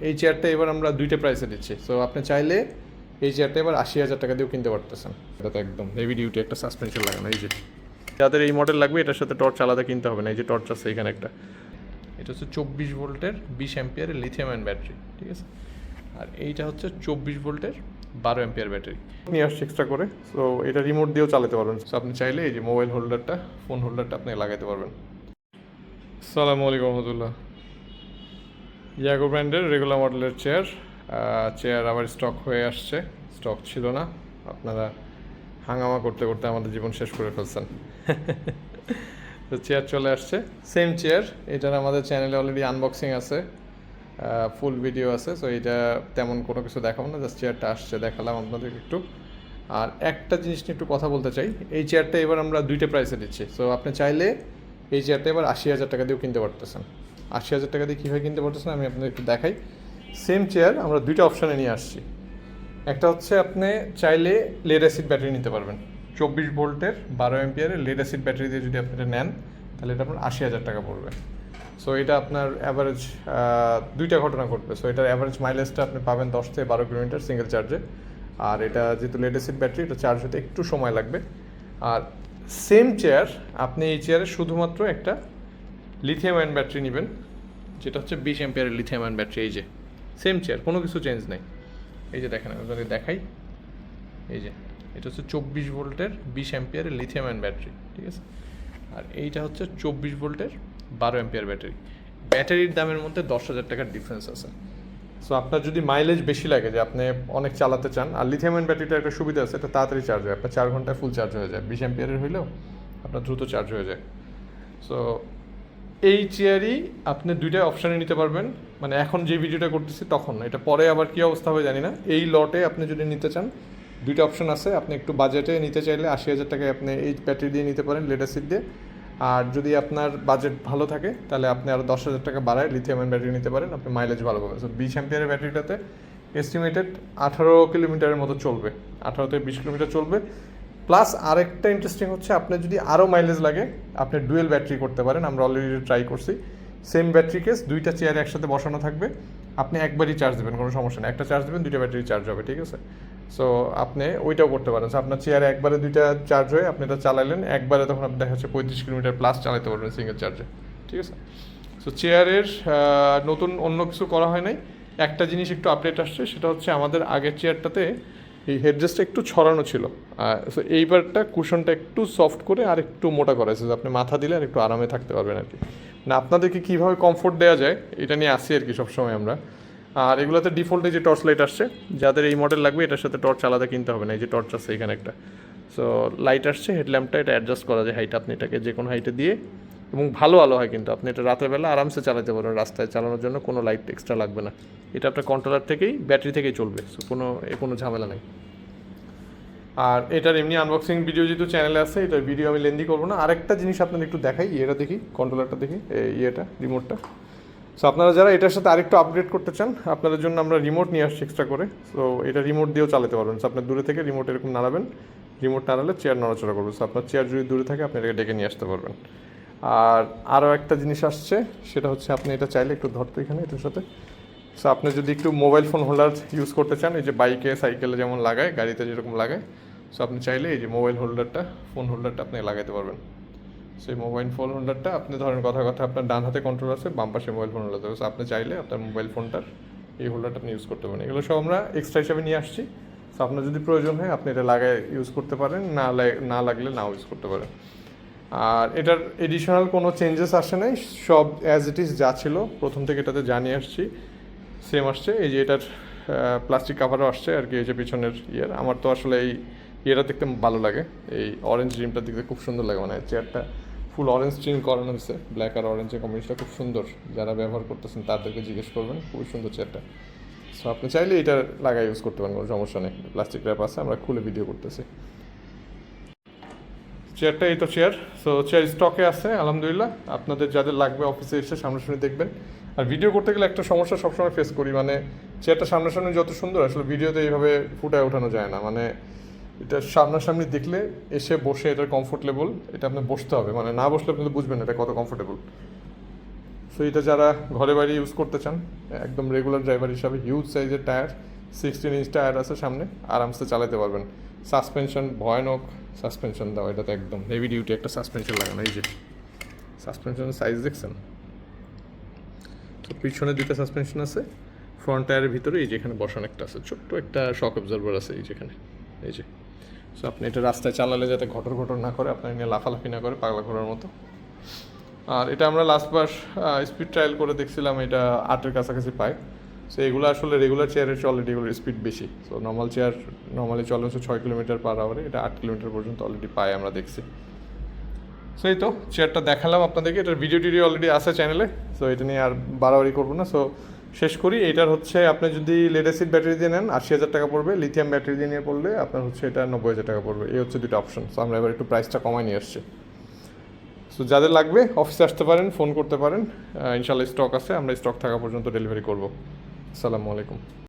এই চেয়ারটা এবার আমরা দুইটা প্রাইসে দিচ্ছি। সো আপনি চাইলে এই চেয়ারটা এবার ৮০,০০০ টাকা দিয়েও কিনতে পারতেছেন। এটা তো একদম হেভি ডিউটি একটা সাসপেনশন লাগানো। এই যে যাদের এই মডেল লাগবে এটার সাথে টর্চ আলাদা কিনতে হবে না। এই যে টর্চ আছে এখানে একটা, এটা হচ্ছে 24 ভোল্টের 20 অ্যাম্পিয়ারের লিথিয়াম আয়ন ব্যাটারি, ঠিক আছে। আর এইটা হচ্ছে 24 ভোল্টের 12 অ্যাম্পিয়ার ব্যাটারি নিয়ে আসছে এক্সট্রা করে। সো এটা রিমোট দিয়েও চালাতে পারবেন। সো আপনি চাইলে এই যে মোবাইল হোল্ডারটা, ফোন হোল্ডারটা আপনি লাগাতে পারবেন। আসসালামু আলাইকুম রহমতুল্লাহ। ইয়াগো ব্র্যান্ডের রেগুলার মডেলের চেয়ার আবার স্টক হয়ে আসছে। স্টক ছিল না, আপনারা হাঙ্গামা করতে করতে আমাদের জীবন শেষ করে ফেলছেন। তো চেয়ার চলে আসছে, সেম চেয়ার। এটার আমাদের চ্যানেলে অলরেডি আনবক্সিং আছে, ফুল ভিডিও আছে। সো এটা তেমন কোনো কিছু দেখাবো না, জাস্ট চেয়ারটা আসছে দেখালাম আপনাদের একটু। আর একটা জিনিস নিয়ে একটু কথা বলতে চাই, এই চেয়ারটা এবার আমরা দুইটা প্রাইসে দিচ্ছি। সো আপনি চাইলে এই চেয়ারটা এবার ৮০,০০০ টাকা দিয়েও কিনতে পারতেছেন। ৮০,০০০ টাকা দিয়ে কীভাবে কিনতে পারতেছেন আমি আপনাদের একটু দেখাই। সেম চেয়ার আমরা দুইটা অপশানে নিয়ে আসছি। একটা হচ্ছে আপনি চাইলে লেড অ্যাসিড ব্যাটারি নিতে পারবেন, 24 ভোল্টের 12 অ্যাম্পিয়ারের লেড অ্যাসিড ব্যাটারি দিয়ে যদি আপনি এটা নেন তাহলে এটা আপনার ৮০,০০০ টাকা পড়বে। সো এটা আপনার অ্যাভারেজ দুইটা ঘটনা ঘটবে। সো এটার অ্যাভারেজ মাইলেজটা আপনি পাবেন 10 থেকে 12 কিলোমিটার সিঙ্গেল চার্জে। আর এটা যেহেতু লেড অ্যাসিড ব্যাটারি, এটা চার্জ হতে একটু সময় লাগবে। আর সেম চেয়ার আপনি এই চেয়ারে শুধুমাত্র একটা লিথিয়াম আয়ন ব্যাটারি নেবেন, যেটা হচ্ছে 20 অ্যাম্পিয়ারের লিথিয়াম আয়ন ব্যাটারি। এই যে সেম চেয়ার, কোনো কিছু চেঞ্জ নেই। এই যে দেখেন, আপনাদের দেখাই, এই যে এটা হচ্ছে 24 ভোল্টের 20 অ্যাম্পিয়ারের লিথিয়াম আয়ন ব্যাটারি, ঠিক আছে। আর এইটা হচ্ছে 24 ভোল্টের 12 অ্যাম্পিয়ার ব্যাটারি। ব্যাটারির দামের মধ্যে 10,000 টাকার ডিফারেন্স আছে। সো আপনার যদি মাইলেজ বেশি লাগে, যে আপনি অনেক চালাতে চান, আর লিথিয়াম আয়ন ব্যাটারিটার একটা সুবিধা আছে, এটা তাড়াতাড়ি চার্জ হয়, আপনার 4 ঘন্টায় ফুল চার্জ হয়ে যায়। 20 অ্যাম্পিয়ারের হইলেও আপনার দ্রুত চার্জ হয়ে যায়। সো এই চেয়ারই আপনি দুইটা অপশানে নিতে পারবেন। মানে এখন যে ভিডিওটা করতেছি তখন, এটা পরে আবার কী অবস্থা হবে জানি না। এই লটে আপনি যদি নিতে চান দুইটা অপশান আছে। আপনি একটু বাজেটে নিতে চাইলে ৮০,০০০ টাকায় আপনি এই ব্যাটারি দিয়ে নিতে পারেন, লেড অ্যাসিড দিয়ে। আর যদি আপনার বাজেট ভালো থাকে তাহলে আপনি আরও 10,000 টাকা বাড়ায় লিথিয়াম আয়ন ব্যাটারি নিতে পারেন, আপনি মাইলেজ ভালো পাবেন। সো 20 অ্যাম্পিয়ারের ব্যাটারিটাতে এস্টিমেটেড 18 কিলোমিটারের মতো চলবে, 18 থেকে 20 কিলোমিটার চলবে। প্লাস আরেকটা ইন্টারেস্টিং হচ্ছে, আপনার যদি আরও মাইলেজ লাগে আপনি ডুয়েল ব্যাটারি করতে পারেন। আমরা অলরেডি ট্রাই করছি। সেম ব্যাটারি কেস, দুইটা চেয়ার একসাথে বসানো থাকবে, আপনি একবারই চার্জ দেবেন, কোনো সমস্যা নেই। একটা চার্জ দেবেন, দুইটা ব্যাটারি চার্জ হবে, ঠিক আছে। সো আপনি ওইটাও করতে পারেন। সো আপনার চেয়ারে একবারে দুইটা চার্জ হয়ে আপনি এটা চালাইলেন একবারে, তখন আপনি দেখা যাচ্ছে 35 কিলোমিটার প্লাস চালাতে পারবেন সিঙ্গেল চার্জে, ঠিক আছে। সো চেয়ারের নতুন অন্য কিছু করা হয় নাই। একটা জিনিস একটু আপডেট আসছে, সেটা হচ্ছে আমাদের আগের চেয়ারটাতে এই হেডরেস্টটা একটু ছড়ানো ছিল। সো এইবারটা কুশনটা একটু সফট করে আর একটু মোটা করা হয়েছে, আপনি মাথা দিলে আর একটু আরামে থাকতে পারবেন আর কি। না আপনাদেরকে কীভাবে কমফোর্ট দেওয়া যায় এটা নিয়ে আসি আর কি সবসময় আমরা। আর এগুলোতে ডিফল্টে যে টর্চ লাইট আসছে, যাদের এই মডেল লাগবে এটার সাথে টর্চ আলাদা কিনতে হবে না। এই যে টর্চ আছে এখানে একটা, সো লাইট আসছে, হেডল্যাম্পটা এটা অ্যাডজাস্ট করা যায় হাইট, আপনি এটাকে যে কোনো হাইটে দিয়ে, এবং ভালো আলো হয় কিন্তু আপনি এটা রাতের বেলা আরামসে চালাতে পারবেন। রাস্তায় চালানোর জন্য কোনো লাইট এক্সট্রা লাগবে না। এটা আপনার কন্ট্রোলার থেকেই, ব্যাটারি থেকেই চলবে। সো কোনো ঝামেলা নেই। আর এটার এমনি আনবক্সিং ভিডিও যেহেতু চ্যানেলে আছে, এটার ভিডিও আমি লেন্দি করবো না। আরেকটা জিনিস আপনাদের একটু দেখাই, এটা দেখি, কন্ট্রোলারটা দেখি, ইয়েটা রিমোটটা। সো আপনারা যারা এটার সাথে আরেকটু আপগ্রেড করতে চান, আপনাদের জন্য আমরা রিমোট নিয়ে আসছি এক্সট্রা করে। সো এটা রিমোট দিয়েও চালাতে পারবেন। সো আপনার দূরে থেকে রিমোট এরকম নাড়াবেন, রিমোট নাড়ালে চেয়ার নড়াচড়া করবে। সো আপনার চেয়ার যদি দূরে থাকে আপনি এটাকে ডেকে নিয়ে আসতে পারবেন। আর আরও একটা জিনিস আসছে, সেটা হচ্ছে আপনি এটা চাইলে একটু ধরতে এখানে এটার সাথে। সো আপনি যদি একটু মোবাইল ফোন হোল্ডার ইউজ করতে চান, এই যে বাইকে সাইকেলে যেমন লাগায়, গাড়িতে যেরকম লাগায়, সো আপনি চাইলে এই যে মোবাইল হোল্ডারটা, ফোন হোল্ডারটা আপনি লাগাতে পারবেন। সেই মোবাইল ফোন হোল্ডারটা আপনি ধরেন কথা আপনার ডান হাতে কন্ট্রোল আছে, বাম পাশে মোবাইল ফোন হোল্ডার আছে, আপনি চাইলে আপনার মোবাইল ফোনটার এই হোল্ডারটা আপনি ইউজ করতে পারেন। এগুলো সব আমরা এক্সট্রা হিসাবে নিয়ে আসছি। সো আপনার যদি প্রয়োজন হয় আপনি এটা লাগায় ইউজ করতে পারেন, না লাগলে নাও ইউজ করতে পারেন। আর এটার এডিশনাল কোনো চেঞ্জেস আসে নাই, সব অ্যাজ ইট ইজ যা ছিল প্রথম থেকে এটাতে জানিয়ে আসছি সেম আসছে। এই যে এটার প্লাস্টিক কাভারও আসছে আর কি, এই যে পিছনের ইয়ের। আমার তো আসলে এই ইয়েটা দেখতে ভালো লাগে, এই অরেঞ্জ রিমটা দেখতে খুব সুন্দর লাগে। মানে চেয়ারটা ফুল অরেঞ্জ ট্রিম করানো হয়েছে, ব্ল্যাক আর অরেঞ্জের কম্বিনেশনটা খুব সুন্দর। যারা ব্যবহার করতেছেন তাদেরকে জিজ্ঞেস করবেন, খুবই সুন্দর চেয়ারটা। সো আপনি চাইলে এটা লাগাই ইউজ করতে পারেন, কোনো সমস্যা নেই। প্লাস্টিক র্যাপ আছে, আমরা খুলে ভিডিও করতেছি। চেয়ারটা এই তো চেয়ার। সো চেয়ার স্টকে আছে আলহামদুলিল্লাহ। আপনাদের যাদের লাগবে অফিসে এসে সামনাসামনি দেখবেন। আর ভিডিও করতে গেলে একটা সমস্যা সবসময় ফেস করি, মানে চেয়ারটা সামনাসামনি যত সুন্দর, আসলে ভিডিওতে এইভাবে ফুটায় ওঠানো যায় না। মানে এটা সামনাসামনি দেখলে এসে বসে এটার কমফোর্টেবল, এটা আপনি বসতে হবে, মানে না বসলে আপনি তো বুঝবেন এটা কত কমফোর্টেবল। সো এটা যারা ঘরে বাইরে ইউজ করতে চান, একদম রেগুলার ড্রাইভার হিসাবে, হিউজ সাইজের টায়ার, 16 ইঞ্চ টায়ার আছে সামনে, আরামসে চালাতে পারবেন। সাসপেনশন ভয়ানক সাসপেনশন দেওয়া, এটাতে একদম হেভি ডিউটি একটা সাসপেনশন লাগানো। এই যে সাসপেনশনের সাইজ দেখছেন, তো পিছনে দুটো সাসপেনশন আছে, ফ্রন্ট টায়ারের ভিতরে এই যে এখানে বসানো একটা আছে, ছোট্ট একটা শক অবজারভার আছে এই যেখানে, এই যে। সো আপনি এটা রাস্তায় চালালে যাতে ঘটর ঘটর না করে, আপনার নিয়ে লাফালাফি না করে পাগলা করার মতো। আর এটা আমরা লাস্টবার স্পিড ট্রায়াল করে দেখছিলাম, এটা 8-এর কাছাকাছি পায়। সো এগুলো আসলে রেগুলার চেয়ারের অলরেডি এগুলোর স্পিড বেশি। সো নর্মাল চেয়ার নর্মালি চলে হচ্ছে 6 কিলোমিটার পার আওয়ারে, এটা 8 কিলোমিটার পর্যন্ত অলরেডি পায় আমরা দেখছি। সো এই তো চেয়ারটা দেখালাম আপনাদেরকে, এটার ভিডিও টিডিও অলরেডি আছে চ্যানেলে। সো এটা নিয়ে আর বাড়াবাড়ি করবো না। সো শেষ করি, এটার হচ্ছে আপনি যদি লেড অ্যাসিড ব্যাটারি দিয়ে নেন 80,000 টাকা পড়বে, লিথিয়াম ব্যাটারি দিয়ে নিয়ে পড়লে আপনার হচ্ছে এটা 90,000 টাকা পড়বে। এই হচ্ছে দুটো অপশন। সো আমরা এবার একটু প্রাইসটা কমায় নিয়ে আসছি। সো যাদের লাগবে অফিসে আসতে পারেন, ফোন করতে পারেন, ইনশাল্লাহ স্টক আছে, আমরা স্টক থাকা পর্যন্ত ডেলিভারি করবো। আসসালামু আলাইকুম।